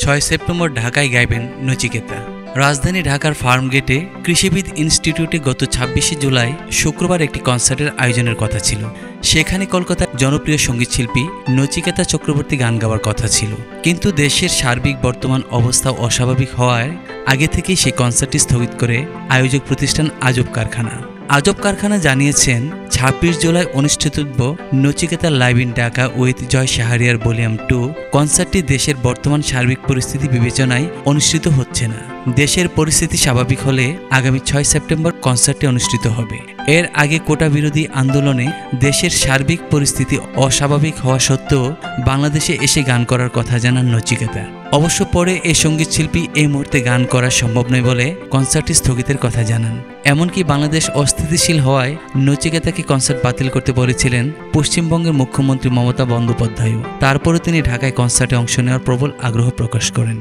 6 September ঢাকায় গাইবেন নচিকেতা। রাজধানী ঢাকার ফার্মগেটে কৃষিবিদ ইনস্টিটিউটে গত 26শে জুলাই শুক্রবার একটি কনসার্টের আয়োজনের কথা ছিল। সেখানে কলকাতার জনপ্রিয় সঙ্গীতশিল্পী নচিকেতা চক্রবর্তী গান গাওয়ার কথা ছিল, কিন্তু দেশের সার্বিক বর্তমান অবস্থা অস্বাভাবিক হওয়ায় আগে থেকেই সেই কনসার্টটি স্থগিত করে আয়োজক প্রতিষ্ঠান আজব কারখানা। আজব কারখানা জানিয়েছেন 26 জুলাই অনুষ্ঠিতব্য Nachiketa live in Dhaka with Joy Shahriar volume 2 কনসার্টটি দেশের বর্তমান সার্বিক পরিস্থিতি বিবেচনায় অনুষ্ঠিত হচ্ছে না। দেশের পরিস্থিতি স্বাভাবিক হলে আগামী 6 সেপ্টেম্বর কনসার্টটি অনুষ্ঠিত হবে। এর আগে কোটা বিরোধী আন্দোলনে দেশের সার্বিক পরিস্থিতি অস্বাভাবিক হওয়া সত্ত্বেও বাংলাদেশে এসে গান করার কথা জানান নচিকেতা। অবশ্য পরে এই সঙ্গীতশিল্পী এই মুহূর্তে গান করা সম্ভব নয় বলে কনসার্টটি স্থগিতের কথা জানান। এমনকি বাংলাদেশ অস্থিতিশীল হওয়ায় নচিকেতাকে কনসার্ট বাতিল করতে বলেছিলেন পশ্চিমবঙ্গের মুখ্যমন্ত্রী মমতা বন্দ্যোপাধ্যায়ও। তারপরে তিনি ঢাকায় কনসার্টে অংশ নেওয়ার প্রবল আগ্রহ প্রকাশ করেন।